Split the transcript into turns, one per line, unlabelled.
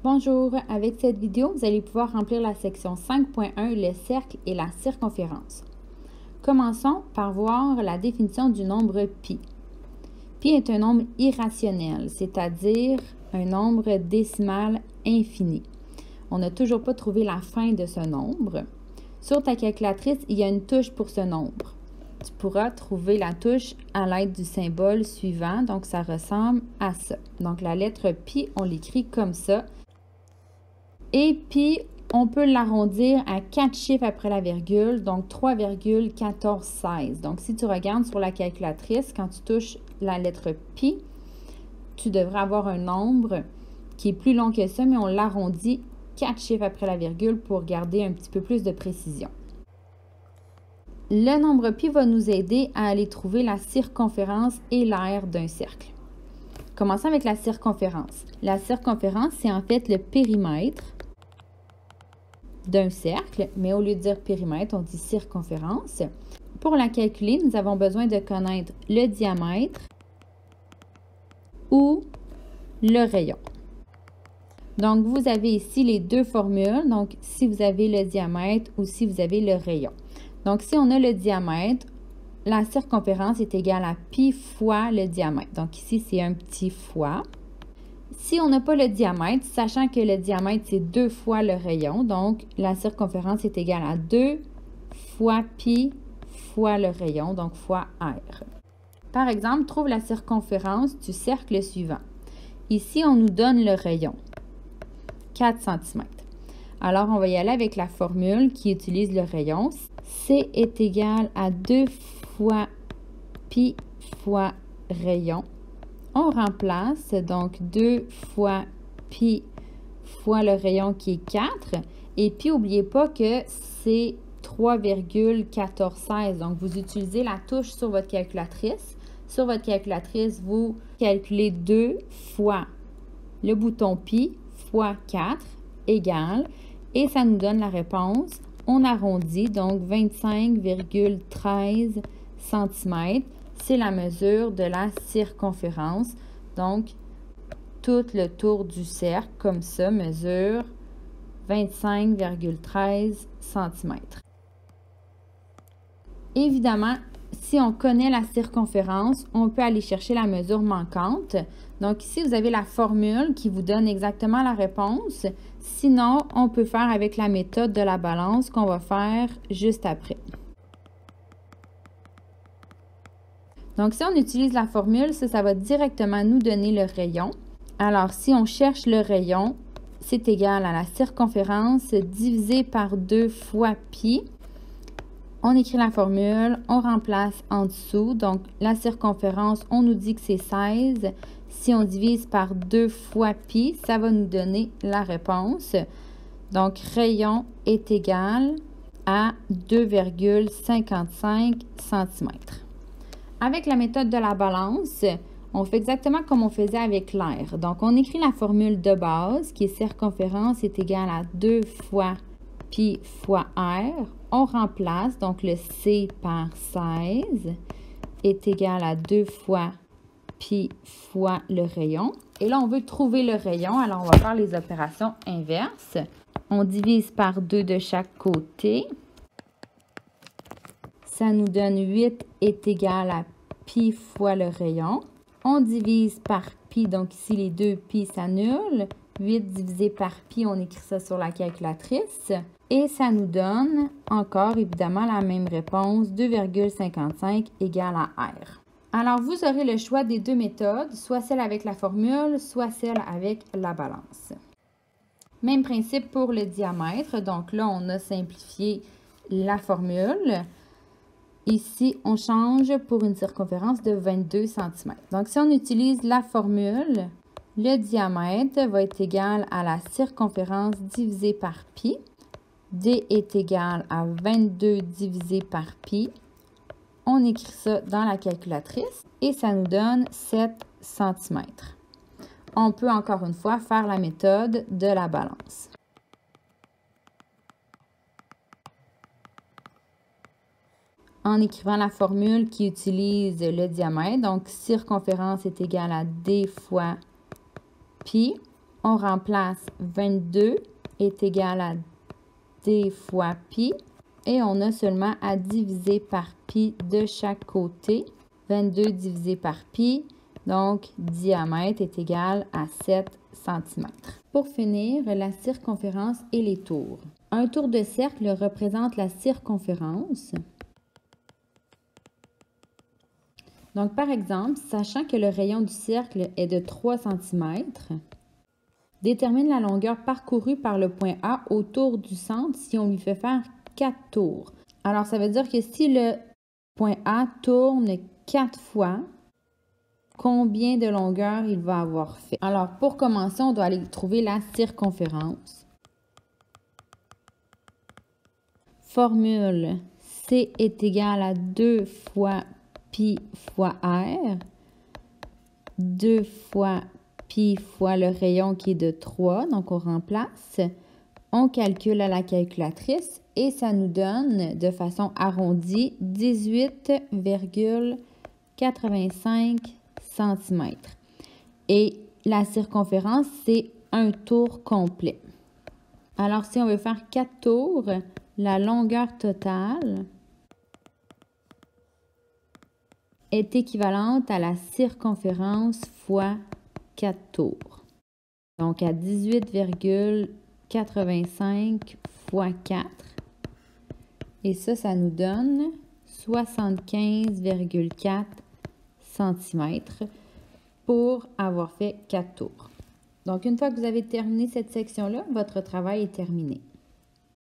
Bonjour, avec cette vidéo, vous allez pouvoir remplir la section 5.1, le cercle et la circonférence. Commençons par voir la définition du nombre pi. Pi est un nombre irrationnel, c'est-à-dire un nombre décimal infini. On n'a toujours pas trouvé la fin de ce nombre. Sur ta calculatrice, il y a une touche pour ce nombre. Tu pourras trouver la touche à l'aide du symbole suivant, donc ça ressemble à ça. Donc la lettre pi, on l'écrit comme ça. Et pi, on peut l'arrondir à 4 chiffres après la virgule, donc 3,1416. Donc si tu regardes sur la calculatrice, quand tu touches la lettre pi, tu devrais avoir un nombre qui est plus long que ça, mais on l'arrondit 4 chiffres après la virgule pour garder un petit peu plus de précision. Le nombre pi va nous aider à aller trouver la circonférence et l'aire d'un cercle. Commençons avec la circonférence. La circonférence, c'est en fait le périmètre d'un cercle, mais au lieu de dire périmètre, on dit circonférence. Pour la calculer, nous avons besoin de connaître le diamètre ou le rayon. Donc, vous avez ici les deux formules, donc si vous avez le diamètre ou si vous avez le rayon. Donc, si on a le diamètre, la circonférence est égale à pi fois le diamètre. Donc, ici, c'est un petit fois. Si on n'a pas le diamètre, sachant que le diamètre, c'est 2 fois le rayon, donc la circonférence est égale à 2 fois pi fois le rayon, donc fois r. Par exemple, trouve la circonférence du cercle suivant. Ici, on nous donne le rayon, 4 cm. Alors, on va y aller avec la formule qui utilise le rayon. C est égal à 2 fois pi fois rayon. On remplace donc 2 fois pi fois le rayon qui est 4. Et puis, n'oubliez pas que c'est 3,1416. Donc, vous utilisez la touche sur votre calculatrice. Sur votre calculatrice, vous calculez 2 fois le bouton pi fois 4 égale. Et ça nous donne la réponse. On arrondit, donc 25,13 cm. C'est la mesure de la circonférence. Donc, tout le tour du cercle, comme ça, mesure 25,13 cm. Évidemment, si on connaît la circonférence, on peut aller chercher la mesure manquante. Donc, ici, vous avez la formule qui vous donne exactement la réponse. Sinon, on peut faire avec la méthode de la balance qu'on va faire juste après. Donc, si on utilise la formule, ça va directement nous donner le rayon. Alors, si on cherche le rayon, c'est égal à la circonférence divisé par 2 fois pi. On écrit la formule, on remplace en dessous. Donc, la circonférence, on nous dit que c'est 16. Si on divise par 2 fois pi, ça va nous donner la réponse. Donc, rayon est égal à 2,55 cm. Avec la méthode de la balance, on fait exactement comme on faisait avec l'air. Donc, on écrit la formule de base qui est circonférence est égale à 2 fois pi fois r. On remplace, donc le C par 16 est égal à 2 fois pi fois le rayon. Et là, on veut trouver le rayon, alors on va faire les opérations inverses. On divise par 2 de chaque côté. Ça nous donne 8 est égal à pi fois le rayon. On divise par pi, donc ici les deux pi s'annulent. 8 divisé par pi, on écrit ça sur la calculatrice. Et ça nous donne encore évidemment la même réponse, 2,55 égale à r. Alors, vous aurez le choix des deux méthodes, soit celle avec la formule, soit celle avec la balance. Même principe pour le diamètre. Donc là, on a simplifié la formule. Ici, on change pour une circonférence de 22 cm. Donc, si on utilise la formule, le diamètre va être égal à la circonférence divisée par pi. D est égal à 22 divisé par pi. On écrit ça dans la calculatrice et ça nous donne 7 cm. On peut encore une fois faire la méthode de la balance. En écrivant la formule qui utilise le diamètre, donc circonférence est égale à D fois pi. On remplace 22 est égal à d fois pi et on a seulement à diviser par pi de chaque côté. 22 divisé par pi, donc diamètre est égal à 7 cm. Pour finir, la circonférence et les tours. Un tour de cercle représente la circonférence. Donc, par exemple, sachant que le rayon du cercle est de 3 cm, détermine la longueur parcourue par le point A autour du centre si on lui fait faire 4 tours. Alors, ça veut dire que si le point A tourne 4 fois, combien de longueur il va avoir fait? Alors, pour commencer, on doit aller trouver la circonférence. Formule, C est égal à 2 fois pi fois r, 2 fois pi fois le rayon qui est de 3, donc on remplace. On calcule à la calculatrice et ça nous donne de façon arrondie 18,85 cm. Et la circonférence, c'est un tour complet. Alors, si on veut faire 4 tours, la longueur totale est équivalente à la circonférence fois 4 tours. Donc, à 18,85 fois 4. Et ça nous donne 75,4 cm pour avoir fait 4 tours. Donc, une fois que vous avez terminé cette section-là, votre travail est terminé.